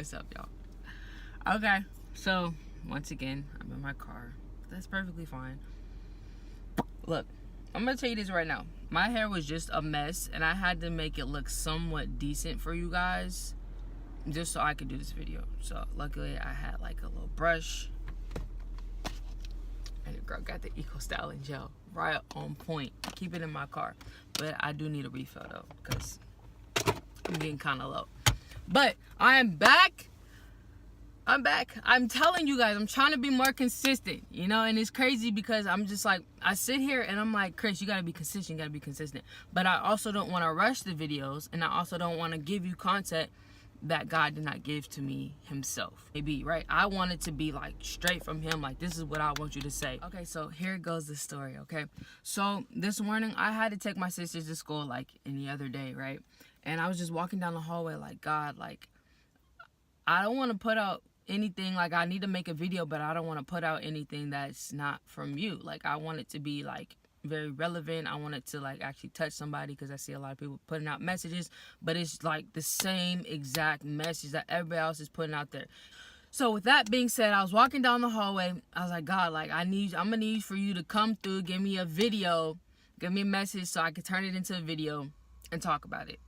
What's up, y'all? Okay, so once again, I'm in my car. That's perfectly fine. Look, I'm gonna tell you this right now. My hair was just a mess, and I had to make it look somewhat decent for you guys, just so I could do this video. So luckily, I had like a little brush, and the girl got the Eco Styling gel right on point. Keep it in my car, but I do need a refill though, because I'm getting kind of low. But I am back. I'm back. I'm telling you guys, I'm trying to be more consistent, you know, and it's crazy because I'm just like, I sit here and I'm like, Kris, you gotta be consistent, you gotta be consistent. But I also don't want to rush the videos, and I also don't want to give you content that God did not give to me himself. Maybe, right? I want it to be like straight from him, like this is what I want you to say. Okay, so here goes the story, okay? So this morning, I had to take my sisters to school like any other day, right? And I was just walking down the hallway like, God, like, I don't want to put out anything, like I need to make a video, but I don't want to put out anything that's not from you. Like I want it to be like very relevant. I want it to like actually touch somebody, because I see a lot of people putting out messages, but it's like the same exact message that everybody else is putting out there. So with that being said, I was walking down the hallway. I was like, God, like I'm gonna need for you to come through, give me a video, give me a message so I can turn it into a video and talk about it.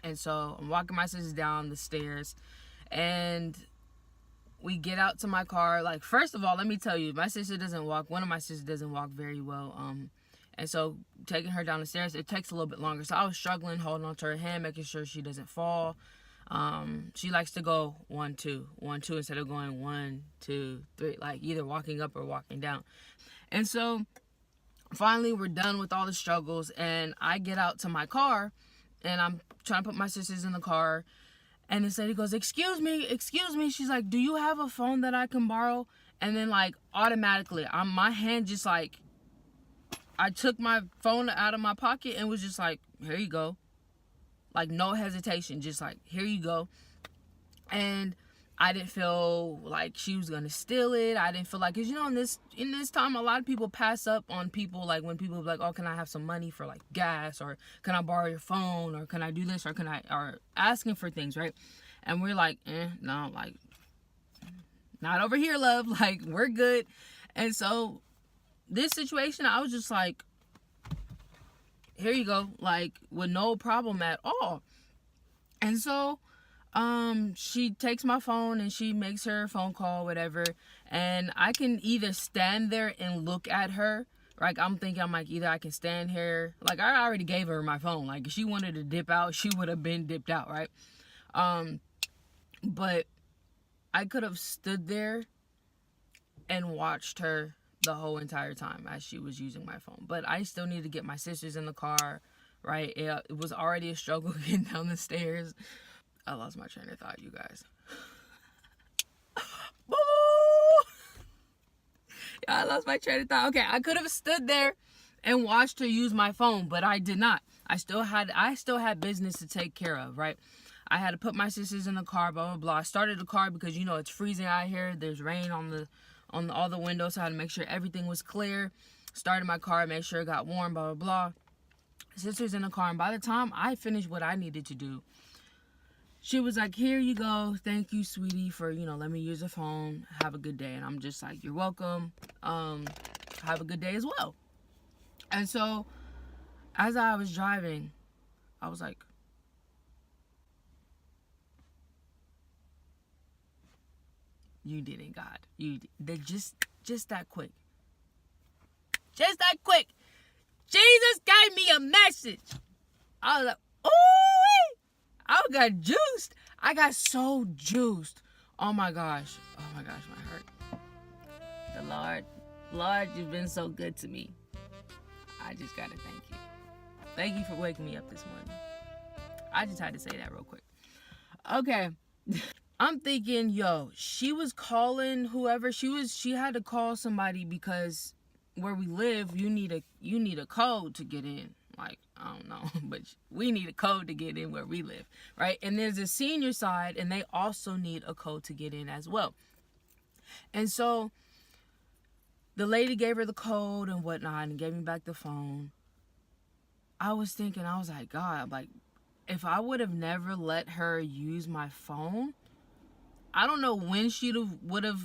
And so I'm walking my sisters down the stairs, and we get out to my car. Like, first of all, let me tell you, my sister doesn't walk. One of my sisters doesn't walk very well. And so taking her down the stairs, it takes a little bit longer. So I was struggling, holding on to her hand, making sure she doesn't fall. She likes to go 1, 2, 1, 2 instead of going 1, 2, 3, like either walking up or walking down. And so finally we're done with all the struggles, and I get out to my car, and I'm trying to put my sisters in the car. And this lady goes, excuse me. She's like, do you have a phone that I can borrow? And then like automatically, my hand just like, I took my phone out of my pocket and was just like, here you go. Like no hesitation, just like, here you go. And I didn't feel like she was gonna steal it. I didn't feel like, cause you know, in this time, a lot of people pass up on people. Like when people be like, oh, can I have some money for like gas, or can I borrow your phone, or can I do this, or or asking for things, right? And we're like, no, like not over here, love. Like we're good. And so this situation, I was just like, here you go, like with no problem at all. And so she takes my phone and she makes her phone call, whatever, and I can either stand there and look at her. Like I'm like, either I can stand here, like I already gave her my phone, like if she wanted to dip out, she would have been dipped out, right? But I could have stood there and watched her the whole entire time as she was using my phone. But I still need to get my sisters in the car, right? It was already a struggle getting down the stairs. I lost my train of thought, you guys. Yeah, I lost my train of thought. Okay, I could have stood there and watched her use my phone, but I did not. I still had business to take care of, right? I had to put my sisters in the car, blah, blah, blah. I started the car because, you know, it's freezing out here. There's rain on all the windows, so I had to make sure everything was clear. Started my car, made sure it got warm, blah, blah, blah. Sisters in the car, and by the time I finished what I needed to do, she was like, here you go. Thank you, sweetie, for, you know, let me use the phone. Have a good day. And I'm just like, you're welcome. Have a good day as well. And so as I was driving, I was like, you did it, God. They're just that quick. Just that quick. Jesus gave me a message. I was like, ooh. I got juiced. I got so juiced. Oh my gosh, my heart. The Lord, you've been so good to me. I just gotta thank you. Thank you for waking me up this morning. I just had to say that real quick. Okay. I'm thinking, yo, she was calling whoever. She had to call somebody because where we live, you need a code to get in. Like, I don't know, but we need a code to get in where we live, right? And there's a senior side, and they also need a code to get in as well. And so the lady gave her the code and whatnot and gave me back the phone. I was like, God, like, if I would have never let her use my phone, I don't know when she would have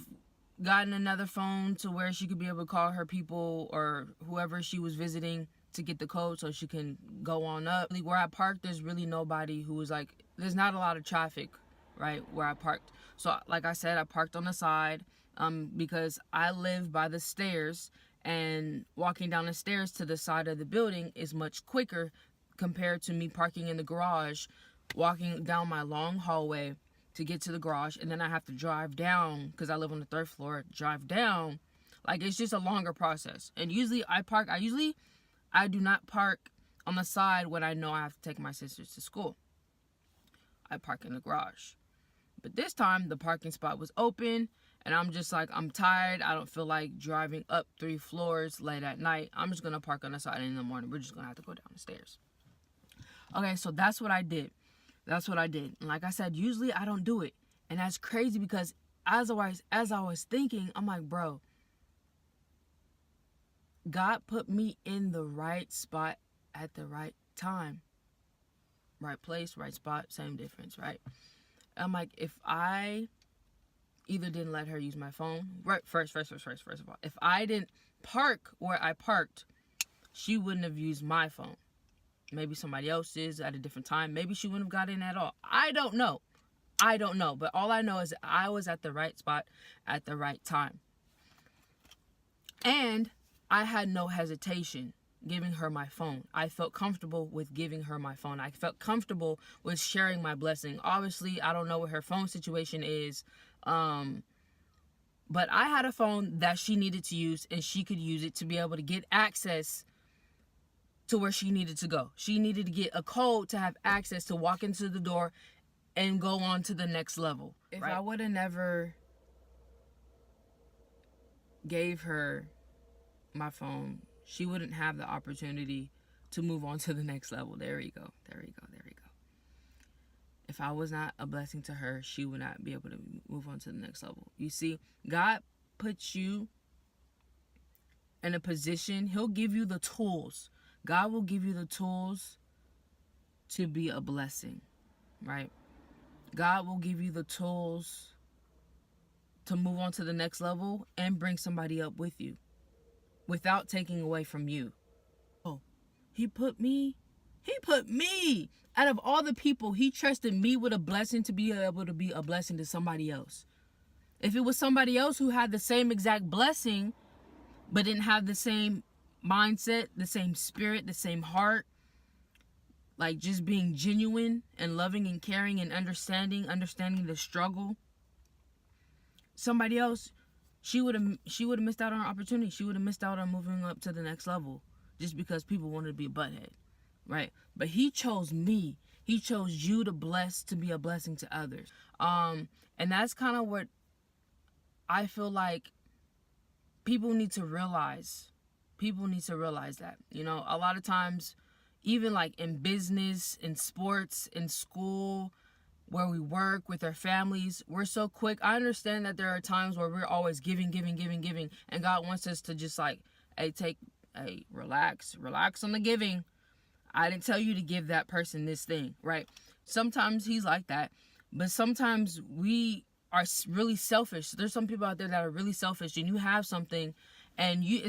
gotten another phone to where she could be able to call her people or whoever she was visiting to get the code so she can go on up. Where I parked, there's really nobody who was like, there's not a lot of traffic, right, where I parked. So like I said, I parked on the side because I live by the stairs, and walking down the stairs to the side of the building is much quicker compared to me parking in the garage, walking down my long hallway to get to the garage, and then I have to drive down because I live on the 3rd floor, drive down. Like, it's just a longer process. And usually I do not park on the side when I know I have to take my sisters to school. I park in the garage. But this time the parking spot was open, and I'm just like, I'm tired. I don't feel like driving up 3 floors late at night. I'm just gonna park on the side, and in the morning we're just gonna have to go down the stairs. Okay, so that's what I did. And like I said, usually I don't do it. And that's crazy because as I was thinking, I'm like, bro, God put me in the right spot at the right time. Right place, right spot, same difference, right? I'm like, if I either didn't let her use my phone, right, first of all, if I didn't park where I parked, she wouldn't have used my phone. Maybe somebody else's at a different time. Maybe she wouldn't have got in at all. I don't know. But all I know is that I was at the right spot at the right time. And I had no hesitation giving her my phone. I felt comfortable with giving her my phone. I felt comfortable with sharing my blessing. Obviously, I don't know what her phone situation is. But I had a phone that she needed to use, and she could use it to be able to get access to where she needed to go. She needed to get a code to have access to walk into the door and go on to the next level. If I would have never gave her my phone, she wouldn't have the opportunity to move on to the next level. There we go. If I was not a blessing to her, she would not be able to move on to the next level. You see, God puts you in a position. He'll give you the tools. God will give you the tools to be a blessing, right? God will give you the tools to move on to the next level and bring somebody up with you without taking away from you. Oh, he put me out of all the people. He trusted me with a blessing to be able to be a blessing to somebody else. If it was somebody else who had the same exact blessing but didn't have the same mindset, the same spirit, the same heart, like just being genuine and loving and caring and understanding the struggle, somebody else, she would have missed out on her opportunity. She would have missed out on moving up to the next level just because people wanted to be a butthead, right? But he chose me. He chose you to be a blessing to others. And that's kind of what I feel like people need to realize. People need to realize that, you know, a lot of times, even like in business, in sports, in school, where we work with our families, we're so quick. I understand that there are times where we're always giving, and God wants us to just like, hey, relax on the giving. I didn't tell you to give that person this thing, right? Sometimes he's like that, but sometimes we are really selfish. There's some people out there that are really selfish, and you have something, and you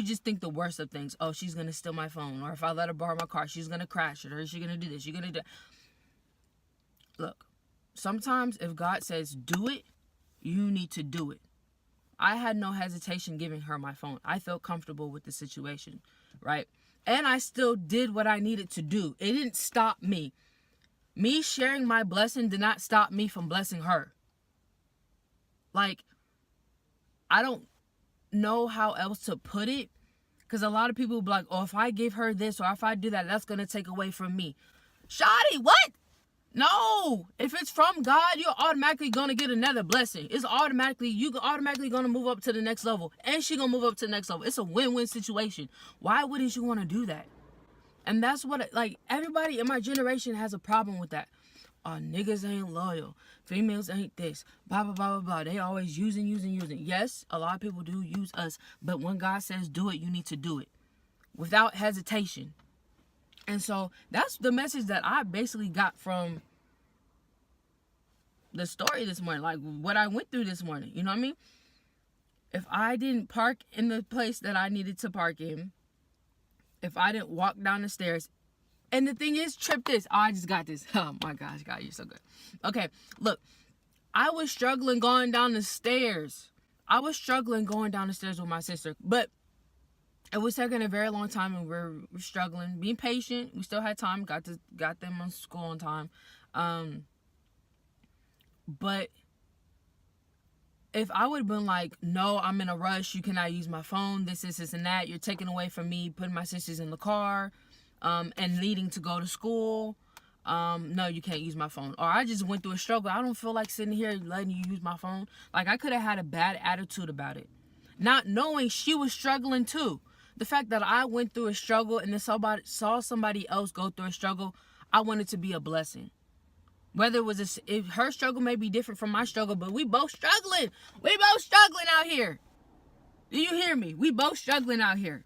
just think the worst of things. Oh, she's going to steal my phone. Or if I let her borrow my car, she's going to crash it. Or she's going to do this. She's going to do that. Look, sometimes if God says do it, you need to do it. I had no hesitation giving her my phone. I felt comfortable with the situation, right? And I still did what I needed to do. It didn't stop me. Me sharing my blessing did not stop me from blessing her. Like, I don't know how else to put it, because a lot of people will be like, oh, if I give her this or if I do that, that's going to take away from me. Shawty, what? No. If it's from God, you're automatically going to get another blessing. You're automatically going to move up to the next level, and she going to move up to the next level. It's a win-win situation. Why wouldn't you want to do that? And that's what, like, everybody in my generation has a problem with that. Oh, niggas ain't loyal. Females ain't this. Blah, blah, blah, blah, blah. They always using. Yes, a lot of people do use us. But when God says do it, you need to do it. Without hesitation. And so that's the message that I basically got from the story this morning, like what I went through this morning. You know what I mean? If I didn't park in the place that I needed to park in, if I didn't walk down the stairs, and the thing is, trip this. Oh, I just got this. Oh my gosh, God, you're so good. Okay, look, I was struggling going down the stairs. I was struggling going down the stairs with my sister, but it was taking a very long time, and we're struggling. Being patient, we still had time. Got them on school on time. But if I would have been like, no, I'm in a rush, you cannot use my phone, this, and that, you're taking away from me putting my sisters in the car, and needing to go to school, no, you can't use my phone. Or I just went through a struggle. I don't feel like sitting here letting you use my phone. Like, I could have had a bad attitude about it, not knowing she was struggling too. The fact that I went through a struggle and then saw somebody else go through a struggle, I wanted to be a blessing. Whether it was if her struggle may be different from my struggle, but we both struggling. We both struggling out here. Do you hear me? We both struggling out here.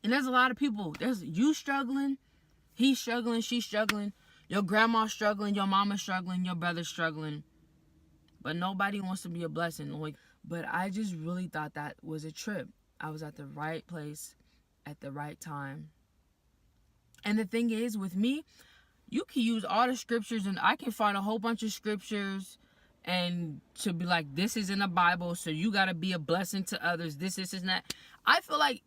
And there's a lot of people. There's you struggling, he's struggling, she's struggling, your grandma's struggling, your mama's struggling, your brother's struggling. But nobody wants to be a blessing. Like, but I just really thought that was a trip. I was at the right place at the right time. And the thing is, with me, you can use all the scriptures, and I can find a whole bunch of scriptures and to be like, this is in the Bible, so you got to be a blessing to others. This, and that. I feel like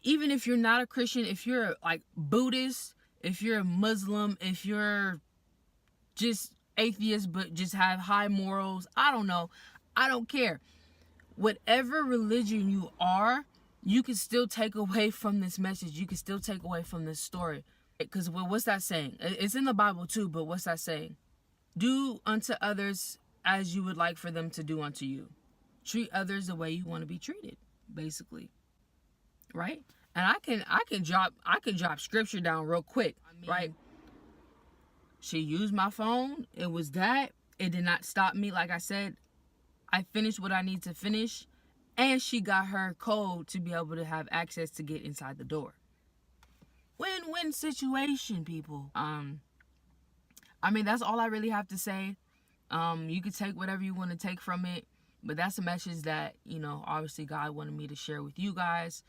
even if you're not a Christian, if you're like Buddhist, if you're a Muslim, if you're just atheist but just have high morals, I don't know. I don't care. Whatever religion you are, you can still take away from this message. You can still take away from this story. Because what's that saying? It's in the Bible too, but what's that saying? Do unto others as you would like for them to do unto you. Treat others the way you want to be treated, basically. Right? And I can drop scripture down real quick, right? She used my phone. It was that. It did not stop me. Like I said, I finished what I need to finish, and she got her code to be able to have access to get inside the door. Win-win situation, people. I mean, that's all I really have to say. You can take whatever you want to take from it, but that's a message that, you know, obviously God wanted me to share with you guys,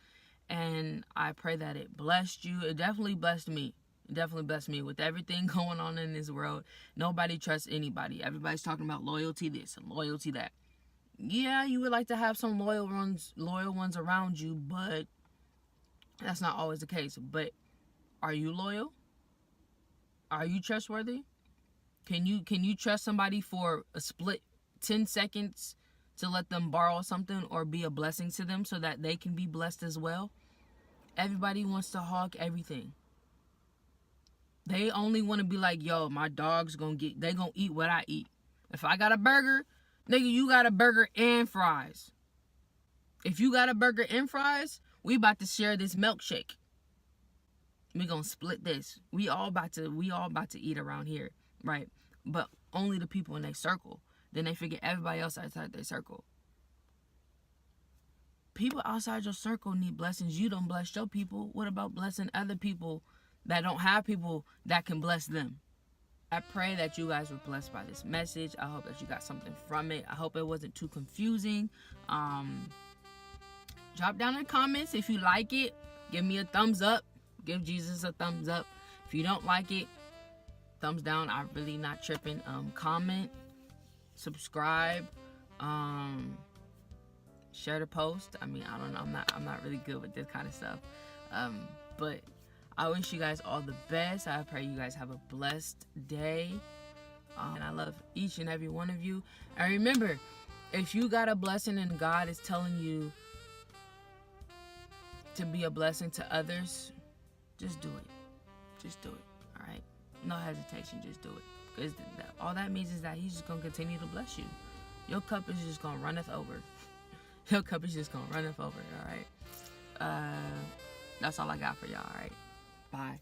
and I pray that it blessed you. It definitely blessed me. It definitely blessed me. With everything going on in this world, nobody trusts anybody. Everybody's talking about loyalty this and loyalty that. Yeah, you would like to have some loyal ones around you, but that's not always the case. But are you loyal? Are you trustworthy? Can you trust somebody for a split 10 seconds to let them borrow something or be a blessing to them so that they can be blessed as well? Everybody wants to hog everything. They only want to be like, yo, my dog's gonna eat what I eat. If I got a burger, nigga, you got a burger and fries. If you got a burger and fries, we about to share this milkshake. We gonna split this. We all about to eat around here, right? But only the people in their circle. Then they forget everybody else outside their circle. People outside your circle need blessings. You don't bless your people. What about blessing other people that don't have people that can bless them? I pray that you guys were blessed by this message. I hope that you got something from it. I hope it wasn't too confusing. Drop down in the comments if you like it. Give me a thumbs up. Give Jesus a thumbs up. If you don't like it, thumbs down. I'm really not tripping. Comment, subscribe, share the post. I mean, I don't know. I'm not really good with this kind of stuff. But I wish you guys all the best. I pray you guys have a blessed day. And I love each and every one of you. And remember, if you got a blessing and God is telling you to be a blessing to others, just do it. Just do it. All right? No hesitation. Just do it. Because all that means is that he's just going to continue to bless you. Your cup is just going to runneth over. Your cup is just going to runneth over. All right? That's all I got for y'all. All right? Bye.